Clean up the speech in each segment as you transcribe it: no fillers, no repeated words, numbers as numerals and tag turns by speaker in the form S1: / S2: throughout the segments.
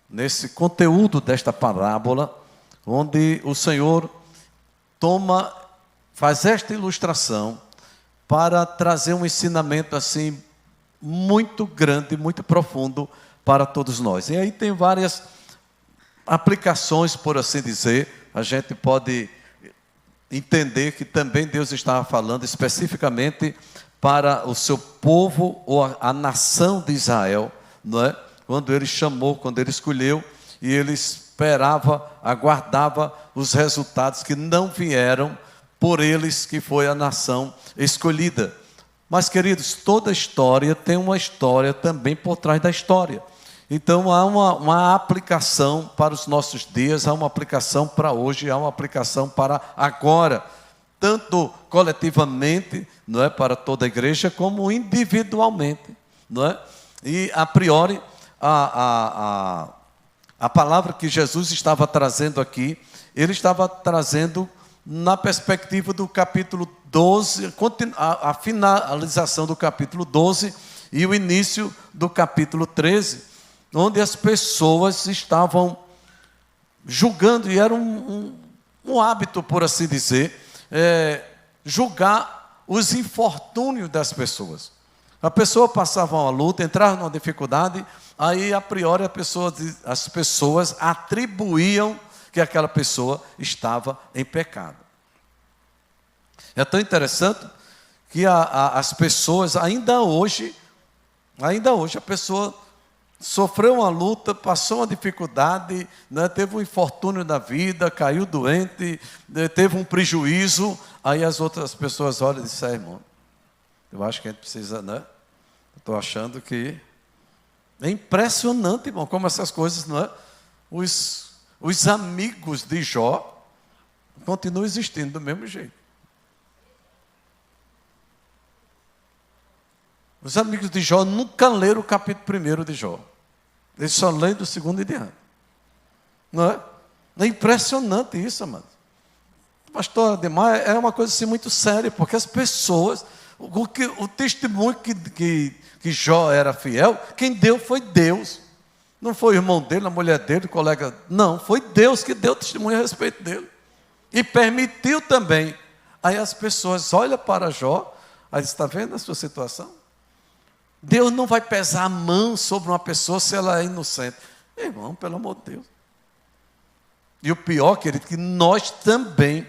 S1: nesse conteúdo desta parábola, onde o Senhor faz esta ilustração para trazer um ensinamento assim muito grande, muito profundo para todos nós. E aí tem várias aplicações, por assim dizer. A gente pode entender que também Deus estava falando especificamente para o seu povo ou a nação de Israel, não é? Quando ele chamou, quando ele escolheu, e ele esperava, aguardava os resultados que não vieram por eles, que foi a nação escolhida. Mas, queridos, toda história tem uma história também por trás da história. Então, há uma aplicação para os nossos dias, há uma aplicação para hoje, há uma aplicação para agora, tanto coletivamente, não é, para toda a igreja, como individualmente, não é? E, a priori, a palavra que Jesus estava trazendo aqui, ele estava trazendo na perspectiva do capítulo 12, a finalização do capítulo 12 e o início do capítulo 13, onde as pessoas estavam julgando, e era um hábito, por assim dizer, julgar os infortúnios das pessoas. A pessoa passava uma luta, entrava numa dificuldade, aí a priori as pessoas atribuíam que aquela pessoa estava em pecado. É tão interessante que as pessoas, ainda hoje, a pessoa sofreu uma luta, passou uma dificuldade, né, teve um infortúnio na vida, caiu doente, teve um prejuízo, aí as outras pessoas olham e dizem: irmão, eu acho que a gente precisa, né? Estou achando que é impressionante, irmão, como essas coisas, não é? Os amigos de Jó continuam existindo do mesmo jeito. Os amigos de Jó nunca leram o capítulo 1 de Jó. Eles só leem do 2 em diante. Não é? É impressionante isso, amado. Pastor Ademar, é uma coisa assim muito séria, porque as pessoas, o testemunho que Jó era fiel, quem deu foi Deus. Não foi o irmão dele, a mulher dele, o colega. Não, foi Deus que deu testemunho a respeito dele. E permitiu também. Aí as pessoas olham para Jó, aí está vendo a sua situação? Deus não vai pesar a mão sobre uma pessoa se ela é inocente. Irmão, pelo amor de Deus. E o pior, querido, que nós também,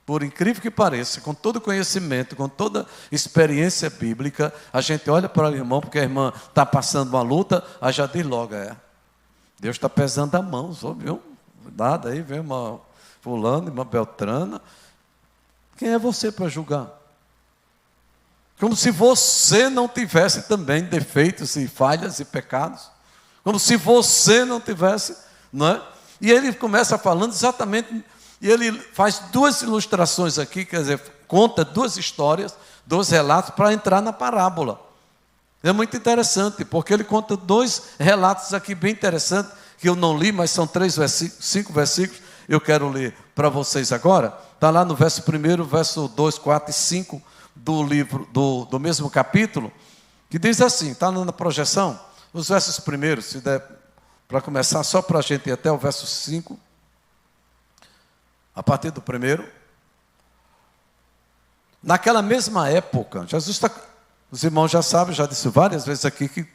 S1: por incrível que pareça, com todo conhecimento, com toda experiência bíblica, a gente olha para o irmão, porque a irmã está passando uma luta, aí já diz logo: Deus está pesando a mão, viu? Cuidado aí, vem uma fulana, uma beltrana. Quem é você para julgar? Como se você não tivesse também defeitos e falhas e pecados. Como se você não tivesse, não é? E ele começa falando exatamente, e ele faz duas ilustrações aqui, quer dizer, conta duas histórias, dois relatos para entrar na parábola. É muito interessante, porque ele conta dois relatos aqui bem interessantes, que eu não li, mas são 5 versículos, eu quero ler para vocês agora. Está lá no verso 1, verso 2, 4 e 5, do livro, do mesmo capítulo, que diz assim, está na projeção, os versos primeiros, se der para começar, só para a gente ir até o verso 5, a partir do 1. Naquela mesma época, Jesus está, os irmãos já sabem, já disse várias vezes aqui, que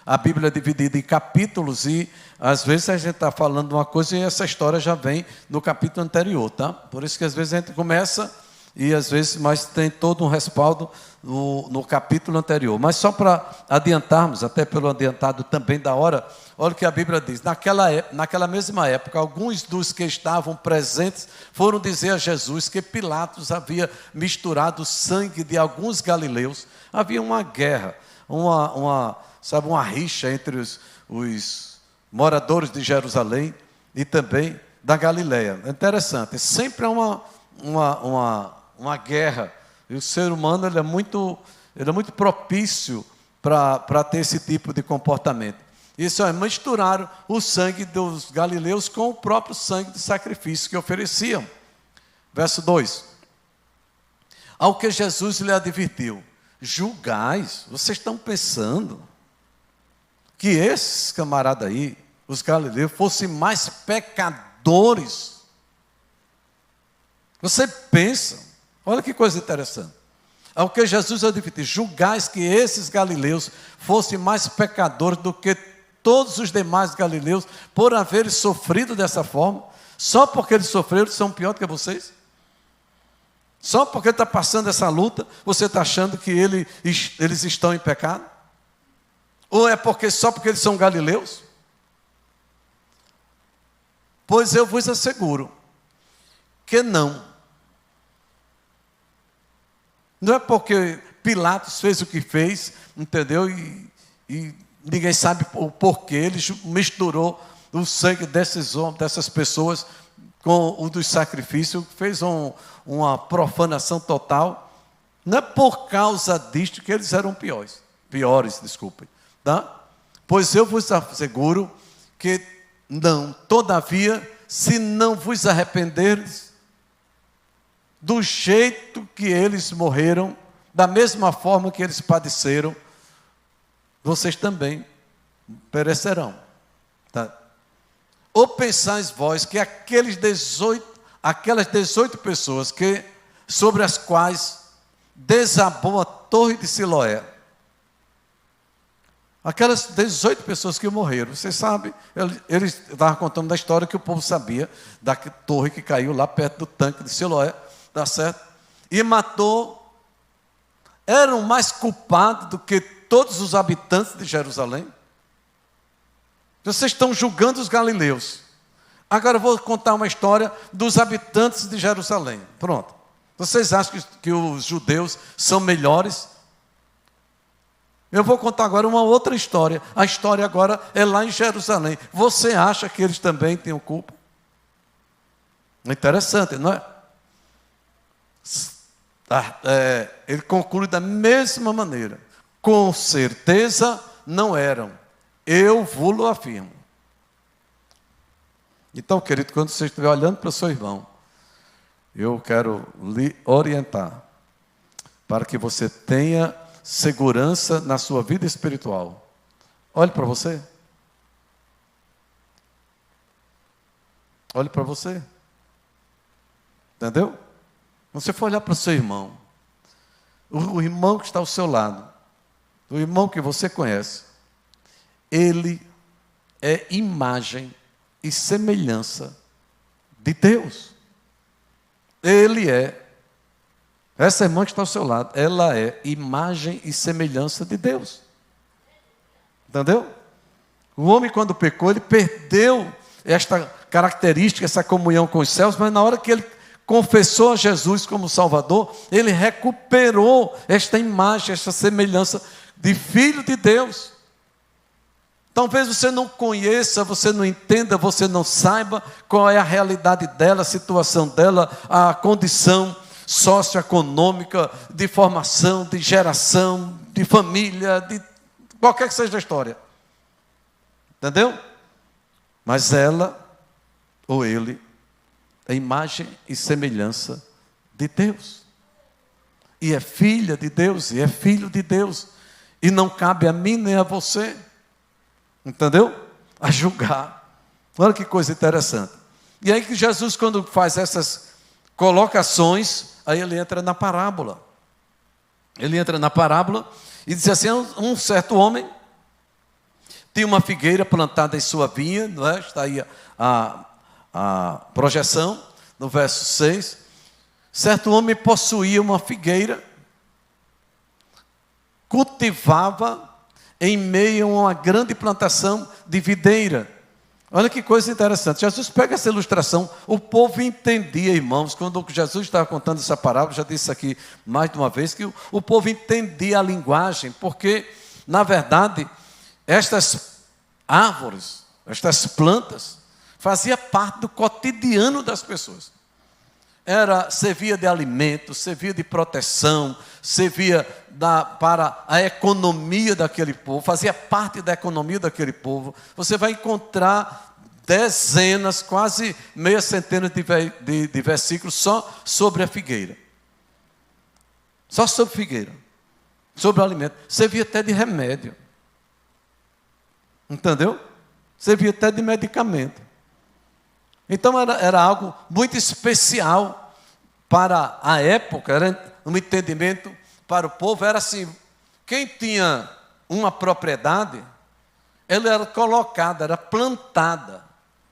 S1: a Bíblia é dividida em capítulos, e às vezes a gente está falando de uma coisa e essa história já vem no capítulo anterior, tá? Por isso que às vezes a gente começa e às vezes, mas tem todo um respaldo no capítulo anterior. Mas só para adiantarmos, até pelo adiantado também da hora, olha o que a Bíblia diz. Naquela mesma época, alguns dos que estavam presentes foram dizer a Jesus que Pilatos havia misturado o sangue de alguns galileus. Havia uma guerra, uma rixa entre os moradores de Jerusalém e também da Galileia. É interessante, sempre há uma guerra, e o ser humano ele é muito propício para ter esse tipo de comportamento. Isso é, misturaram o sangue dos galileus com o próprio sangue de sacrifício que ofereciam. Verso 2. Ao que Jesus lhe advertiu: julgais, vocês estão pensando que esses camaradas aí, os galileus, fossem mais pecadores. Você pensa, olha que coisa interessante. Ao que Jesus admitiu, julgais que esses galileus fossem mais pecadores do que todos os demais galileus, por haverem sofrido dessa forma, só porque eles sofreram, são pior do que vocês? Só porque está passando essa luta, você está achando que eles estão em pecado? Ou é só porque eles são galileus? Pois eu vos asseguro que não. Não é porque Pilatos fez o que fez, entendeu? E ninguém sabe o porquê. Ele misturou o sangue dessas pessoas com o dos sacrifícios, fez uma profanação total. Não é por causa disto que eles eram piores, desculpem. Tá? Pois eu vos asseguro que não. Todavia, se não vos arrependeres, do jeito que eles morreram, da mesma forma que eles padeceram, vocês também perecerão. Tá? Ou pensais vós que aquelas 18 pessoas sobre as quais desabou a torre de Siloé, aquelas 18 pessoas que morreram, você sabe, ele estava contando da história que o povo sabia, da torre que caiu lá perto do tanque de Siloé, tá certo? E matou, eram mais culpados do que todos os habitantes de Jerusalém. Vocês estão julgando os galileus. Agora eu vou contar uma história dos habitantes de Jerusalém. Pronto. Vocês acham que os judeus são melhores? Eu vou contar agora uma outra história. A história agora é lá em Jerusalém. Você acha que eles também têm culpa? Interessante, não é? Ele conclui da mesma maneira. Com certeza não eram. Eu vos afirmo. Então, querido, quando você estiver olhando para o seu irmão, eu quero lhe orientar para que você tenha segurança na sua vida espiritual. Olhe para você. Olhe para você. Entendeu? Quando você for olhar para o seu irmão, o irmão que está ao seu lado, o irmão que você conhece, ele é imagem e semelhança de Deus. Ele é, essa irmã que está ao seu lado, ela é imagem e semelhança de Deus. Entendeu? O homem, quando pecou, ele perdeu esta característica, essa comunhão com os céus, mas na hora que ele confessou a Jesus como Salvador, ele recuperou esta imagem, esta semelhança de filho de Deus. Talvez você não conheça, você não entenda, você não saiba qual é a realidade dela, a situação dela, a condição socioeconômica, de formação, de geração, de família, de qualquer que seja a história. Entendeu? Mas ela, ou ele, é imagem e semelhança de Deus. E é filha de Deus, e é filho de Deus. E não cabe a mim nem a você, entendeu? A julgar. Olha que coisa interessante. E aí que Jesus, quando faz essas colocações, aí ele entra na parábola. Ele entra na parábola e diz assim, um certo homem tinha uma figueira plantada em sua vinha, não é? Está aí a projeção, no verso 6. Certo homem possuía uma figueira, cultivava em meio a uma grande plantação de videira. Olha que coisa interessante. Jesus pega essa ilustração, o povo entendia, irmãos, quando Jesus estava contando essa parábola, já disse aqui mais de uma vez, que o povo entendia a linguagem, porque, na verdade, estas árvores, estas plantas, fazia parte do cotidiano das pessoas. Servia de alimento, servia de proteção, servia para a economia daquele povo, fazia parte da economia daquele povo. Você vai encontrar dezenas, quase meia centena de versículos só sobre a figueira. Só sobre figueira, sobre o alimento. Servia até de remédio. Entendeu? Servia até de medicamento. Então era algo muito especial para a época, era um entendimento para o povo, era assim, quem tinha uma propriedade, ela era colocada, era plantada,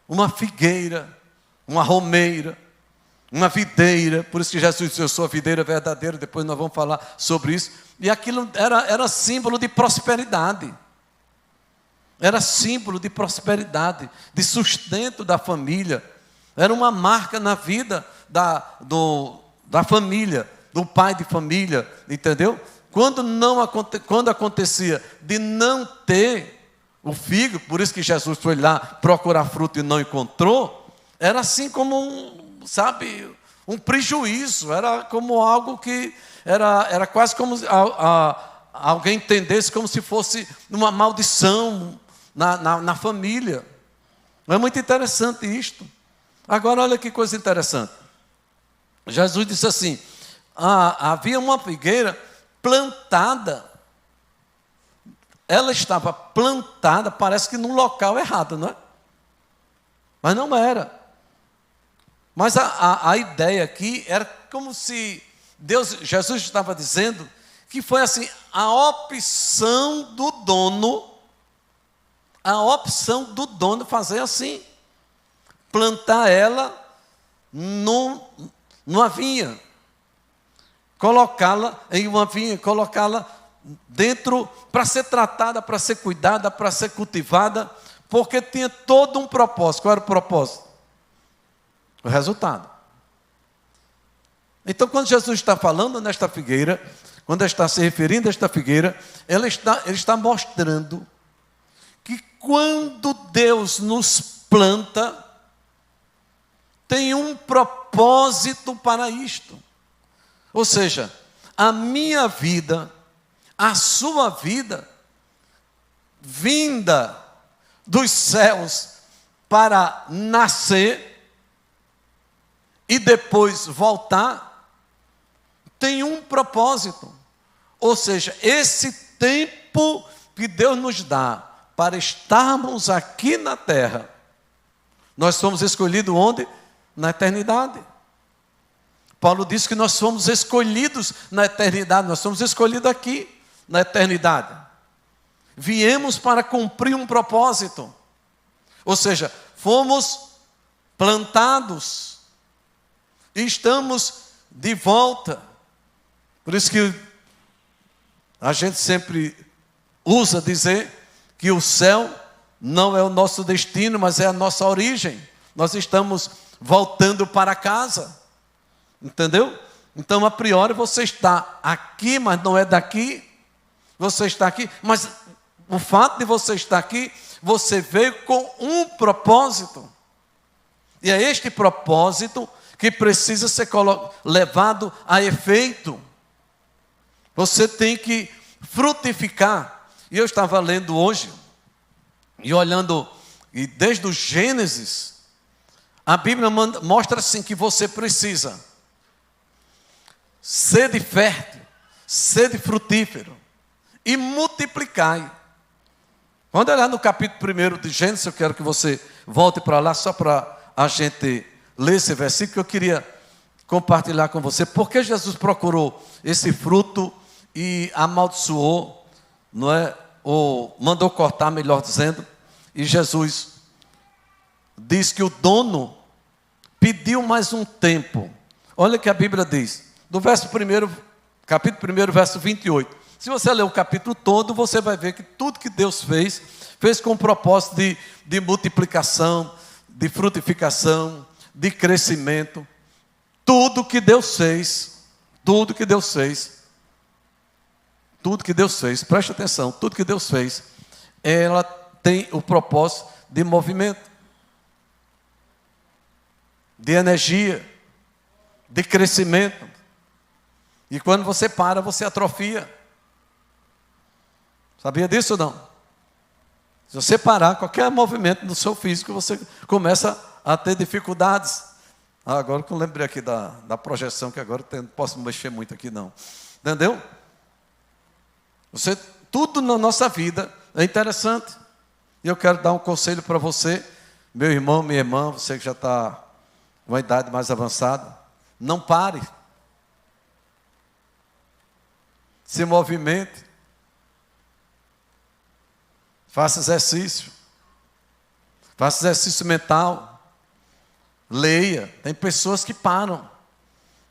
S1: uma figueira, uma romeira, uma videira, por isso que Jesus disse, eu sou a videira verdadeira, depois nós vamos falar sobre isso, e aquilo era símbolo de prosperidade, era símbolo de prosperidade, de sustento da família, era uma marca na vida da família, do pai de família, entendeu? Quando acontecia de não ter o figo, por isso que Jesus foi lá procurar fruto e não encontrou, era assim como um prejuízo, era como algo que, era quase como alguém entendesse como se fosse uma maldição na família. É muito interessante isto. Agora olha que coisa interessante. Jesus disse assim, havia uma figueira plantada, ela estava plantada, parece que num local errado, não é? Mas não era. Mas a ideia aqui era como se Jesus estava dizendo que foi assim, a opção do dono fazer assim, plantar ela numa vinha, colocá-la em uma vinha, colocá-la dentro, para ser tratada, para ser cuidada, para ser cultivada, porque tinha todo um propósito. Qual era o propósito? O resultado. Então, quando Jesus está falando nesta figueira, quando está se referindo a esta figueira, ele está mostrando que quando Deus nos planta, tem um propósito para isto. Ou seja, a minha vida, a sua vida, vinda dos céus para nascer e depois voltar, tem um propósito. Ou seja, esse tempo que Deus nos dá para estarmos aqui na terra, nós somos escolhidos onde? Na eternidade. Paulo diz que nós somos escolhidos na eternidade, nós somos escolhidos aqui na eternidade. Viemos para cumprir um propósito. Ou seja, fomos plantados e estamos de volta. Por isso que a gente sempre usa dizer que o céu não é o nosso destino, mas é a nossa origem. Nós estamos voltando para casa. Entendeu? Então, a priori, você está aqui, mas não é daqui. Você está aqui, mas o fato de você estar aqui, você veio com um propósito. E é este propósito que precisa ser levado a efeito. Você tem que frutificar. E eu estava lendo hoje, e olhando, e desde o Gênesis, a Bíblia mostra assim que você precisa sede fértil, sede frutífero e multiplicai. Quando olhar no capítulo 1 de Gênesis, eu quero que você volte para lá, só para a gente ler esse versículo, que eu queria compartilhar com você. Porque Jesus procurou esse fruto e amaldiçoou, não é? Ou mandou cortar, melhor dizendo, e Jesus diz que o dono pediu mais um tempo. Olha o que a Bíblia diz. Do capítulo 1, verso 28. Se você ler o capítulo todo, você vai ver que tudo que Deus fez com o propósito de multiplicação, de frutificação, de crescimento. Tudo que Deus fez, preste atenção, tudo que Deus fez, ela tem o propósito de movimento, de energia, de crescimento. E quando você para, você atrofia. Sabia disso ou não? Se você parar, qualquer movimento do seu físico, você começa a ter dificuldades. Agora que eu lembrei aqui da projeção, que agora não posso mexer muito aqui não. Entendeu? Tudo na nossa vida é interessante. E eu quero dar um conselho para você, meu irmão, minha irmã, você que já está com uma idade mais avançada. Não pare. Se movimente. Faça exercício. Faça exercício mental. Leia. Tem pessoas que param.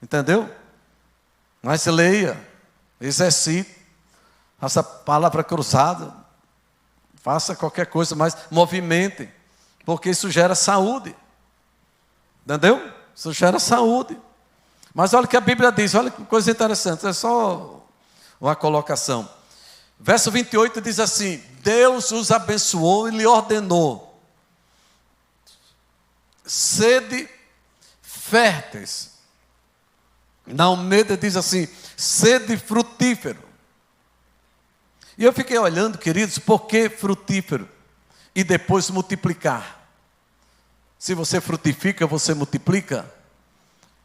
S1: Entendeu? Mas leia. Exercite. Faça palavra cruzada. Faça qualquer coisa, mas movimente. Porque isso gera saúde. Entendeu? Isso gera saúde. Mas olha o que a Bíblia diz. Olha que coisa interessante. É só uma colocação. Verso 28 diz assim: Deus os abençoou e lhe ordenou: sede férteis. Na Almeida diz assim: sede frutífero. E eu fiquei olhando, queridos, por que frutífero? E depois multiplicar. Se você frutifica, você multiplica.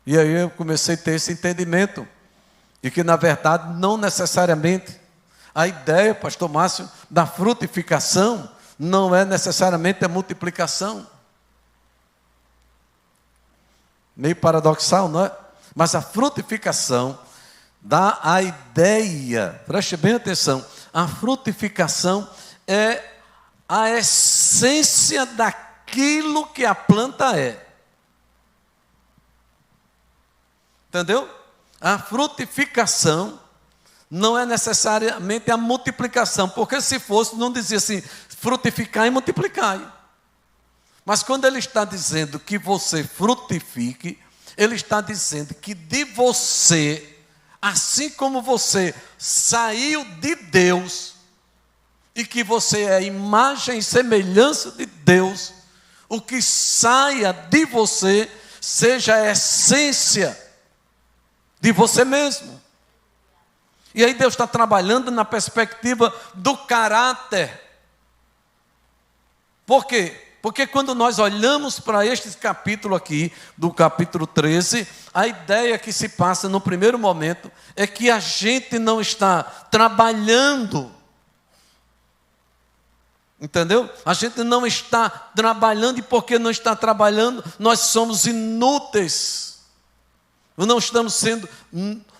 S1: E aí eu comecei a ter esse entendimento. E que na verdade não necessariamente a ideia, pastor Márcio, da frutificação não é necessariamente a multiplicação. Meio paradoxal, não é? Mas a frutificação dá a ideia, preste bem atenção, a frutificação é a essência daquilo que a planta é. Entendeu? A frutificação não é necessariamente a multiplicação, porque se fosse, não dizia assim, frutificar e multiplicar. Mas quando ele está dizendo que você frutifique, ele está dizendo que de você, assim como você saiu de Deus, e que você é a imagem e semelhança de Deus, o que saia de você seja a essência de você mesmo. E aí Deus está trabalhando na perspectiva do caráter. Por quê? Porque quando nós olhamos para este capítulo aqui, do capítulo 13, a ideia que se passa no primeiro momento é que a gente não está trabalhando. Entendeu? A gente não está trabalhando, e porque não está trabalhando, nós somos inúteis. Não estamos sendo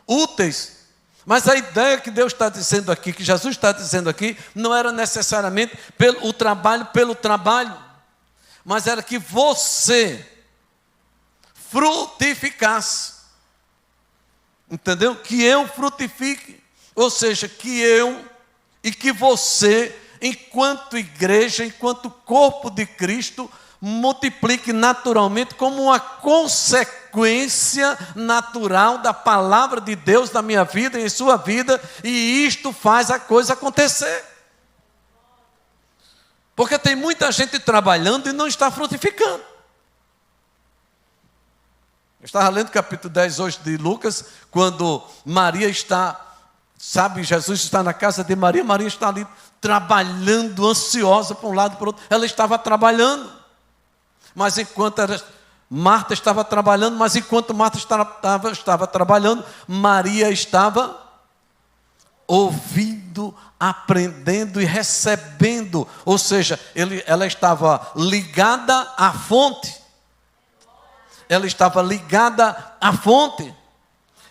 S1: úteis. Mas a ideia que Deus está dizendo aqui, que Jesus está dizendo aqui, não era necessariamente pelo trabalho, mas era que você frutificasse. Entendeu? Que eu frutifique. Ou seja, que eu e que você, enquanto igreja, enquanto corpo de Cristo, multiplique naturalmente como uma consequência natural da palavra de Deus na minha vida e em sua vida, e isto faz a coisa acontecer. Porque tem muita gente trabalhando e não está frutificando. Eu estava lendo o capítulo 10 hoje de Lucas, quando Maria está, Jesus está na casa de Maria, Maria está ali trabalhando, ansiosa para um lado e para o outro. Ela estava trabalhando. Mas enquanto Marta estava trabalhando, estava trabalhando, Maria estava ouvindo, aprendendo e recebendo. Ou seja, ela estava ligada à fonte. Ela estava ligada à fonte,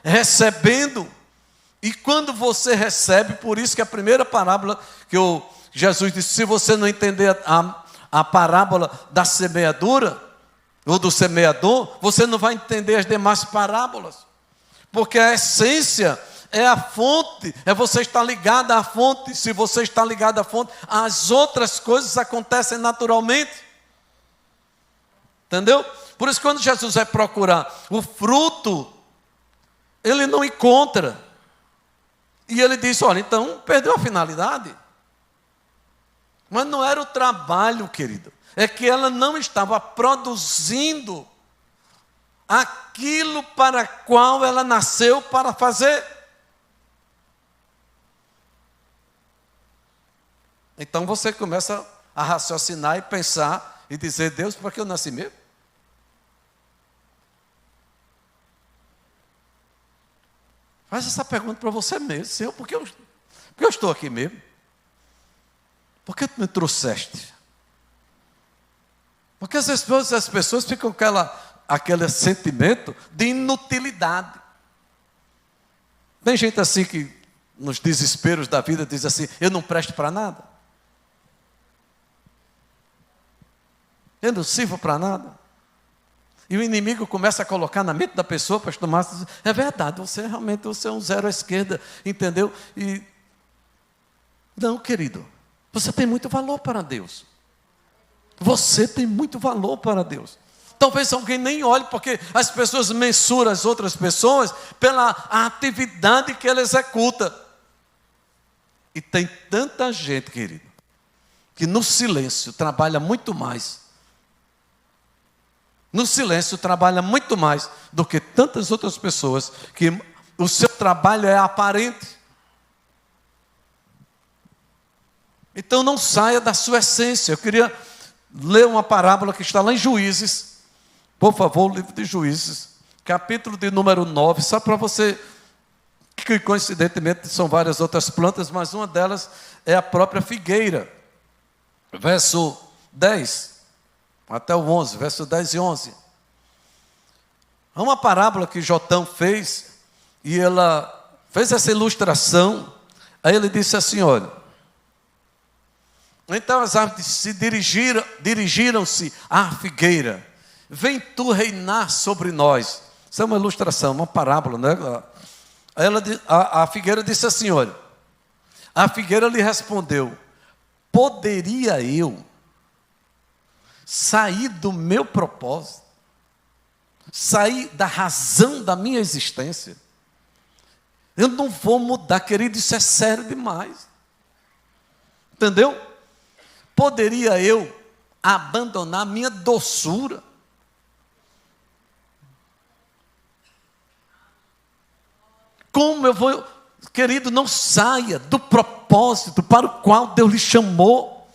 S1: recebendo. E quando você recebe, por isso que a primeira parábola que Jesus disse, se você não entender a parábola da semeadura, ou do semeador, você não vai entender as demais parábolas. Porque a essência é a fonte, é você estar ligado à fonte. Se você está ligado à fonte, as outras coisas acontecem naturalmente. Entendeu? Por isso, quando Jesus vai procurar o fruto, ele não encontra. E ele diz, olha, então perdeu a finalidade. Mas não era o trabalho, querido. É que ela não estava produzindo aquilo para qual ela nasceu para fazer. Então você começa a raciocinar e pensar e dizer, Deus, por que eu nasci mesmo? Faz essa pergunta para você mesmo, Senhor, por que eu estou aqui mesmo? Por que tu me trouxeste? Porque as pessoas ficam com aquele sentimento de inutilidade. Tem gente assim que, nos desesperos da vida, diz assim: eu não presto para nada. Eu não sirvo para nada. E o inimigo começa a colocar na mente da pessoa, pastor Márcio, é verdade, você é um zero à esquerda, entendeu? E não, querido, você tem muito valor para Deus. Você tem muito valor para Deus. Talvez alguém nem olhe, porque as pessoas mensuram as outras pessoas pela atividade que ela executa. E tem tanta gente, querido, que no silêncio trabalha muito mais. No silêncio trabalha muito mais do que tantas outras pessoas que o seu trabalho é aparente. Então não saia da sua essência. Eu queria ler uma parábola que está lá em Juízes. Por favor, o livro de Juízes, capítulo de número 9, só para você, que coincidentemente são várias outras plantas, mas uma delas é a própria figueira. Verso 10, até o 11, verso 10 e 11. Há uma parábola que Jotão fez, e ela fez essa ilustração. Aí ele disse assim, olha: então as árvores se dirigiram-se à figueira: vem tu reinar sobre nós. Isso é uma ilustração, uma parábola, né? Aí a figueira disse assim, olha, a figueira lhe respondeu: poderia eu sair do meu propósito, sair da razão da minha existência? Eu não vou mudar, querido, isso é sério demais. Entendeu? Poderia eu abandonar minha doçura? Como eu vou, querido, não saia do propósito para o qual Deus lhe chamou.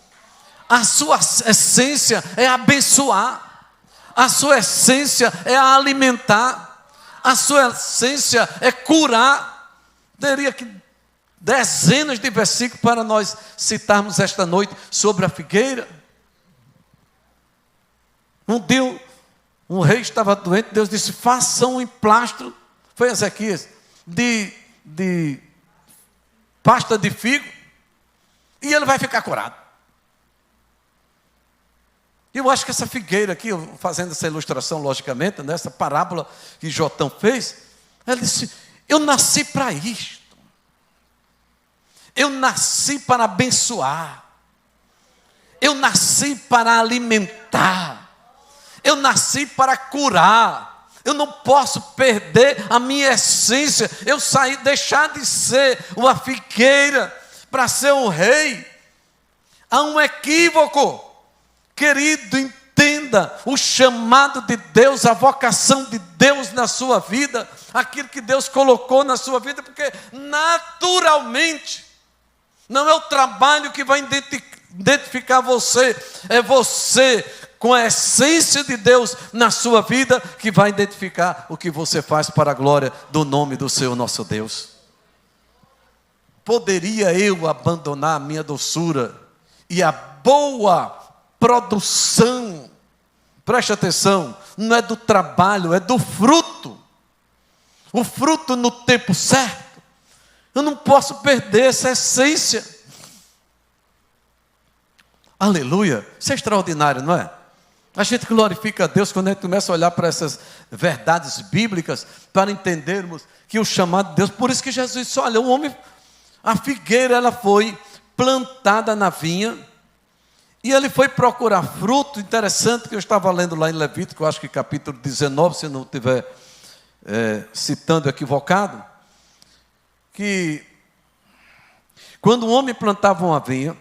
S1: A sua essência é abençoar, a sua essência é alimentar, a sua essência é curar. Teria que dezenas de versículos para nós citarmos esta noite sobre a figueira. Um dia um rei estava doente, Deus disse: faça um emplastro, foi Ezequias, de pasta de figo, e ele vai ficar curado. Eu acho que essa figueira aqui, fazendo essa ilustração, logicamente, nessa parábola que Jotão fez, ele disse: eu nasci para isto. Eu nasci para abençoar. Eu nasci para alimentar. Eu nasci para curar. Eu não posso perder a minha essência. Eu deixar de ser uma figueira para ser um rei. Há um equívoco. Querido, entenda o chamado de Deus, a vocação de Deus na sua vida, aquilo que Deus colocou na sua vida, porque naturalmente não é o trabalho que vai identificar você, é você com a essência de Deus na sua vida que vai identificar o que você faz para a glória do nome do Senhor nosso Deus. Poderia eu abandonar a minha doçura e a boa produção? Preste atenção, não é do trabalho, é do fruto. O fruto no tempo certo. Eu não posso perder essa essência. Aleluia, isso é extraordinário, não é? A gente glorifica a Deus quando a gente começa a olhar para essas verdades bíblicas, para entendermos que o chamado de Deus, por isso que Jesus disse: olha, a figueira, ela foi plantada na vinha, e ele foi procurar fruto. Interessante que eu estava lendo lá em Levítico, eu acho que capítulo 19, se não estiver citando equivocado, que quando o homem plantava uma vinha,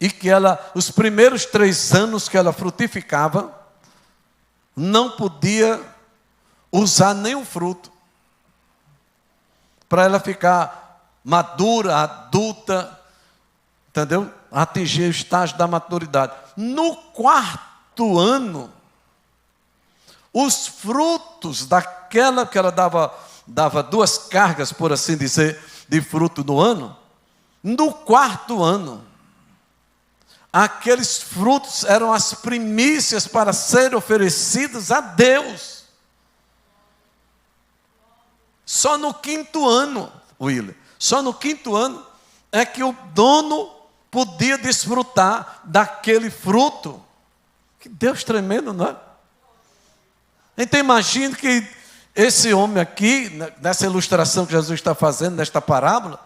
S1: e que os primeiros 3 anos que ela frutificava, não podia usar nenhum fruto, para ela ficar madura, adulta, entendeu? Atingir o estágio da maturidade. No 4º ano, os frutos daquela que ela dava 2 cargas, por assim dizer, de fruto no ano, no 4º ano, aqueles frutos eram as primícias para serem oferecidos a Deus. Só no 5º ano, William, só no 5º ano é que o dono podia desfrutar daquele fruto. Que Deus tremendo, não é? Então imagine que esse homem aqui, nessa ilustração que Jesus está fazendo, nesta parábola,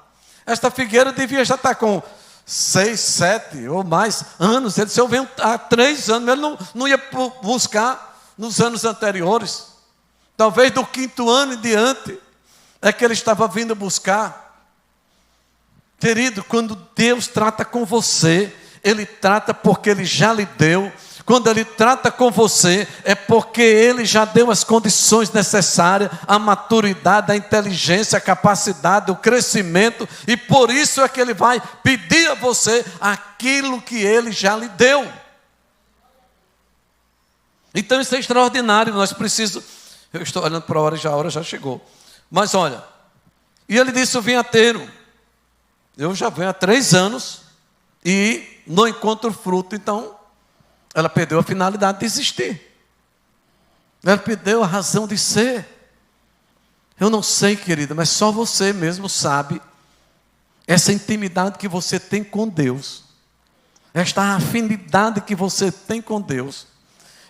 S1: esta figueira devia já estar com 6, 7 ou mais anos. Ele disse, eu venho há 3 anos, ele não ia buscar nos anos anteriores. Talvez do 5º ano em diante é que ele estava vindo buscar. Querido, quando Deus trata com você, Ele trata porque Ele já lhe deu. Quando Ele trata com você, é porque Ele já deu as condições necessárias, a maturidade, a inteligência, a capacidade, o crescimento, e por isso é que Ele vai pedir a você aquilo que Ele já lhe deu. Então isso é extraordinário, nós precisamos... Eu estou olhando para a hora já chegou. Mas olha, e ele disse, o vinhateiro, eu já venho há 3 anos e não encontro fruto, então ela perdeu a finalidade de existir. Ela perdeu a razão de ser. Eu não sei, querida, mas só você mesmo sabe essa intimidade que você tem com Deus, esta afinidade que você tem com Deus,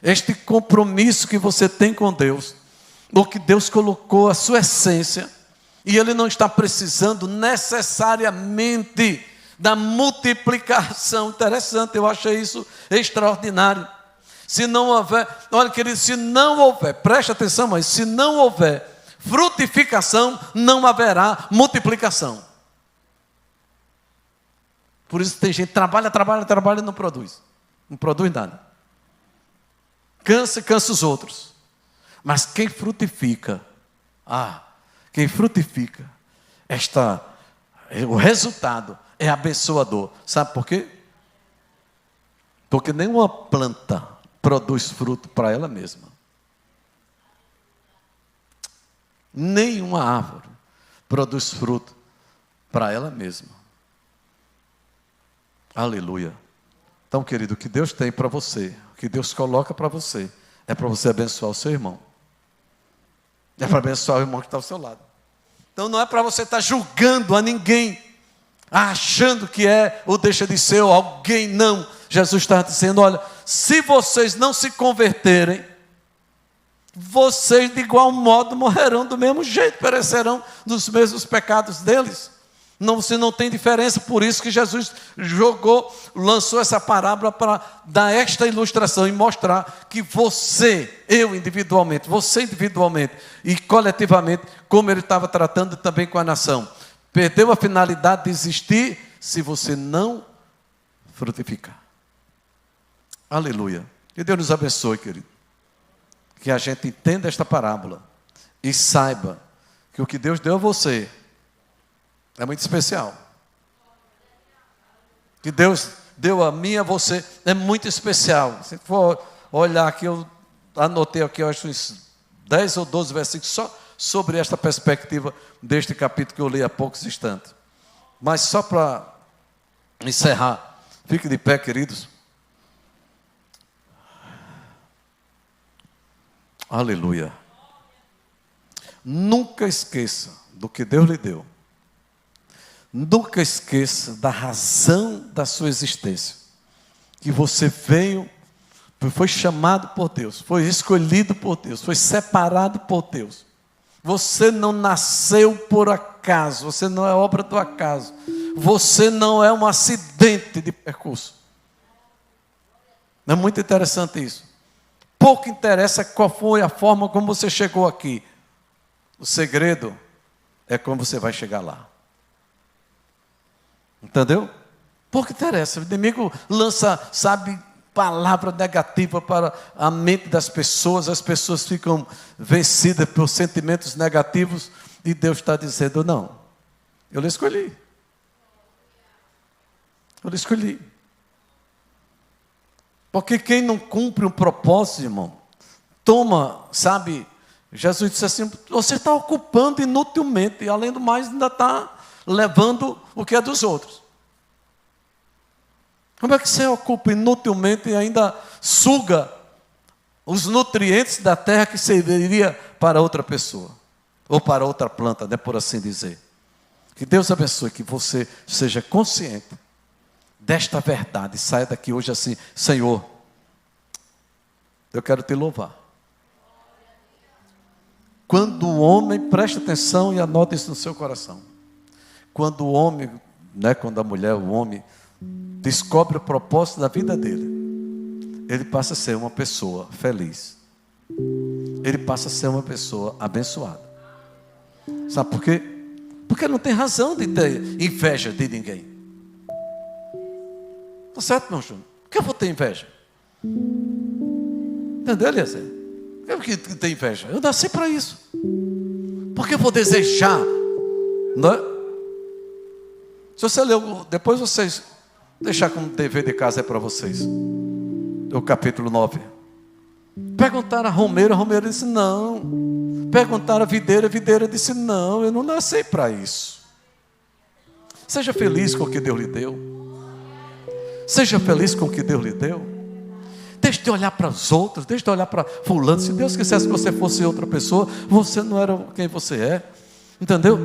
S1: este compromisso que você tem com Deus, o que Deus colocou a sua essência, e Ele não está precisando necessariamente da multiplicação. Interessante, eu achei isso extraordinário. Se não houver, olha querido, se não houver, preste atenção, mas se não houver frutificação, não haverá multiplicação. Por isso tem gente que trabalha e não produz. Não produz nada. Cansa os outros. Mas quem frutifica, o resultado é abençoador. Sabe por quê? Porque nenhuma planta produz fruto para ela mesma. Nenhuma árvore produz fruto para ela mesma. Aleluia. Então, querido, o que Deus tem para você, o que Deus coloca para você, é para você abençoar o seu irmão. É para abençoar o irmão que está ao seu lado. Então não é para você estar julgando a ninguém, achando que é ou deixa de ser ou alguém, não. Jesus está dizendo, olha, se vocês não se converterem, vocês de igual modo morrerão do mesmo jeito, perecerão nos mesmos pecados deles. Não, você não tem diferença, por isso que Jesus lançou essa parábola para dar esta ilustração e mostrar que você, você individualmente e coletivamente, como ele estava tratando também com a nação, perdeu a finalidade de existir se você não frutificar. Aleluia. Que Deus nos abençoe, querido. Que a gente entenda esta parábola e saiba que o que Deus deu a você é muito especial. Que Deus deu a mim e a você é muito especial. Se for olhar aqui, eu anotei aqui, eu acho uns 10 ou 12 versículos só sobre esta perspectiva deste capítulo que eu li há poucos instantes. Mas só para encerrar, fique de pé, queridos. Aleluia. Nunca esqueça do que Deus lhe deu. Nunca esqueça da razão da sua existência. Que você veio, foi chamado por Deus, foi escolhido por Deus, foi separado por Deus. Você não nasceu por acaso, você não é obra do acaso. Você não é um acidente de percurso. É muito interessante isso. Pouco interessa qual foi a forma como você chegou aqui. O segredo é como você vai chegar lá. Entendeu? Pouco interessa. O inimigo lança, palavra negativa para a mente das pessoas. As pessoas ficam vencidas por sentimentos negativos. E Deus está dizendo, não, eu lhe escolhi. Eu lhe escolhi. Porque quem não cumpre um propósito, irmão, Jesus disse assim, você está ocupando inutilmente, e além do mais ainda está levando o que é dos outros. Como é que você ocupa inutilmente e ainda suga os nutrientes da terra que serviria para outra pessoa? Ou para outra planta, né, por assim dizer. Que Deus abençoe, que você seja consciente desta verdade. Saia daqui hoje assim: Senhor, eu quero te louvar. Quando o homem, preste atenção e anote isso no seu coração. Quando o homem, né, quando a mulher, o homem, descobre o propósito da vida dele, ele passa a ser uma pessoa feliz. Ele passa a ser uma pessoa abençoada. Sabe por quê? Porque não tem razão de ter inveja de ninguém. Tá certo, meu Júnior? Por que eu vou ter inveja? Entendeu, Eliezer? Por que tem inveja? Eu nasci para isso. Por que eu vou desejar? Não é? Se você leu, depois vocês deixar como dever de casa é para vocês. O capítulo 9. Perguntaram a Romeira disse não. Perguntaram a videira disse não, eu não nasci para isso. Seja feliz com o que Deus lhe deu. Seja feliz com o que Deus lhe deu. Deixe de olhar para os outros, deixe de olhar para fulano. Se Deus quisesse que você fosse outra pessoa, você não era quem você é. Entendeu?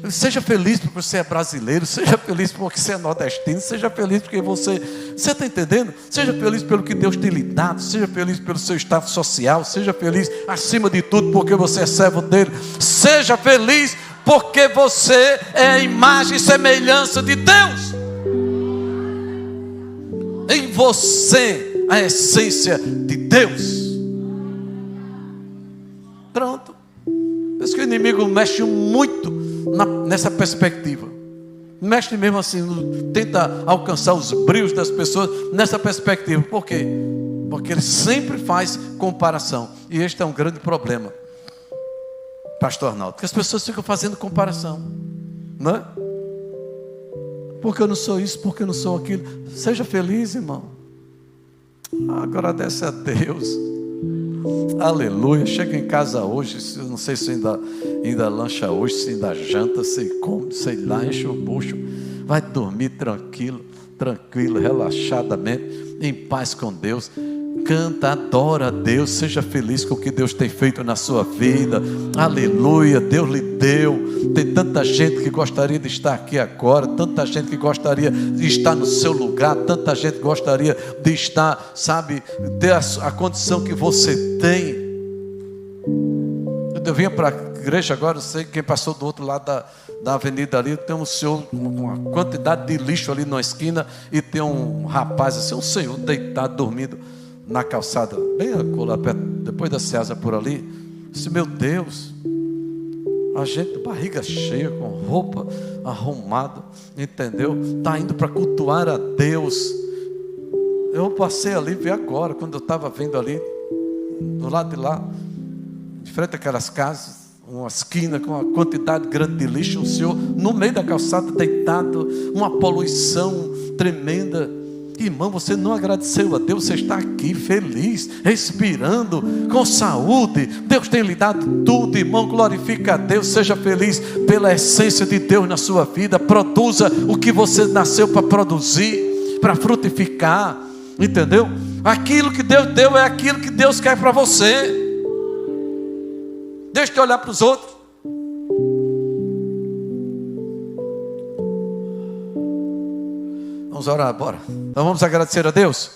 S1: Seja feliz porque você é brasileiro, seja feliz porque você é nordestino, seja feliz porque você está entendendo? Seja feliz pelo que Deus tem lhe dado, seja feliz pelo seu status social, seja feliz acima de tudo porque você é servo dele, seja feliz porque você é a imagem e semelhança de Deus. Em você a essência de Deus. Pronto. Por isso que o inimigo mexe muito nessa perspectiva. Mexe mesmo assim, tenta alcançar os brilhos das pessoas nessa perspectiva. Por quê? Porque ele sempre faz comparação. E este é um grande problema, pastor Arnaldo, porque as pessoas ficam fazendo comparação, não é? Porque eu não sou isso, porque eu não sou aquilo. Seja feliz, irmão. Agradece a Deus. Aleluia. Chega em casa hoje, eu não sei se ainda lancha hoje, se ainda janta, se come, sei lá, enche o bucho, vai dormir tranquilo, relaxadamente, em paz com Deus. Canta, adora a Deus, seja feliz com o que Deus tem feito na sua vida. Aleluia, Deus lhe deu. Tem tanta gente que gostaria de estar aqui agora, tanta gente que gostaria de estar no seu lugar, tanta gente que gostaria de estar, sabe, ter a condição que você tem. Eu vinha para a igreja agora, eu sei que quem passou do outro lado da avenida ali, tem um senhor com uma quantidade de lixo ali na esquina, e tem um rapaz assim, um senhor deitado, dormindo na calçada, bem lá perto, depois da Ceasa por ali. Disse, meu Deus, a gente barriga cheia, com roupa arrumada, entendeu? Está indo para cultuar a Deus. Eu passei ali, vi agora, quando eu estava vendo ali, do lado de lá, de frente àquelas casas, uma esquina com uma quantidade grande de lixo, um senhor no meio da calçada deitado, uma poluição tremenda. Irmão, você não agradeceu a Deus, você está aqui feliz, respirando, com saúde. Deus tem lhe dado tudo, irmão, glorifica a Deus, seja feliz pela essência de Deus na sua vida. Produza o que você nasceu para produzir, para frutificar, entendeu? Aquilo que Deus deu é aquilo que Deus quer para você. Deixa de olhar para os outros. Vamos orar, bora. Então vamos agradecer a Deus.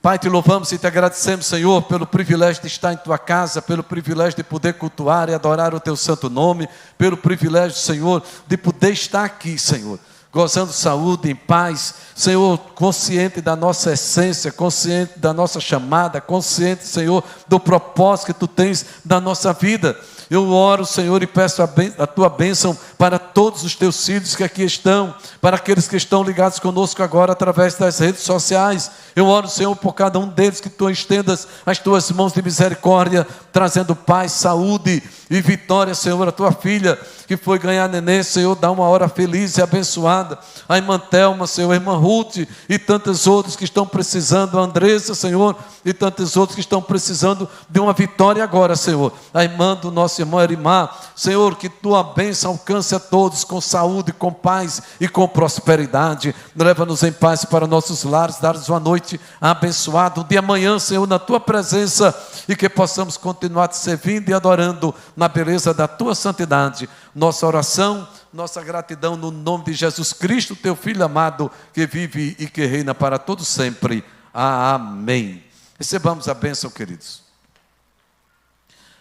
S1: Pai, te louvamos e te agradecemos, Senhor, pelo privilégio de estar em tua casa, pelo privilégio de poder cultuar e adorar o teu santo nome, pelo privilégio, Senhor, de poder estar aqui, Senhor, gozando de saúde, em paz, Senhor, consciente da nossa essência, consciente da nossa chamada, consciente, Senhor, do propósito que tu tens da nossa vida. Eu oro, Senhor, e peço a tua bênção para todos os teus filhos que aqui estão, para aqueles que estão ligados conosco agora através das redes sociais. Eu oro, Senhor, por cada um deles, que tu estendas as tuas mãos de misericórdia, trazendo paz, saúde e vitória, Senhor. A tua filha que foi ganhar neném, Senhor, dá uma hora feliz e abençoada. A irmã Thelma, Senhor, a irmã Ruth e tantos outros que estão precisando, a Andressa, Senhor, e tantos outros que estão precisando de uma vitória agora, Senhor. A irmã do nosso nosso irmão Erimar. Senhor, que tua bênção alcance a todos com saúde, com paz e com prosperidade. Leva-nos em paz para nossos lares, dar-nos uma noite abençoada, um dia amanhã, Senhor, na tua presença, e que possamos continuar te servindo e adorando na beleza da tua santidade. Nossa oração, nossa gratidão no nome de Jesus Cristo, teu Filho amado, que vive e que reina para todos sempre. Amém. Recebamos a bênção, queridos.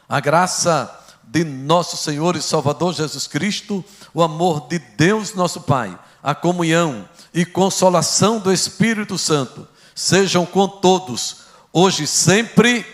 S1: A graça de nosso Senhor e Salvador Jesus Cristo, o amor de Deus nosso Pai, a comunhão e consolação do Espírito Santo, sejam com todos, hoje e sempre.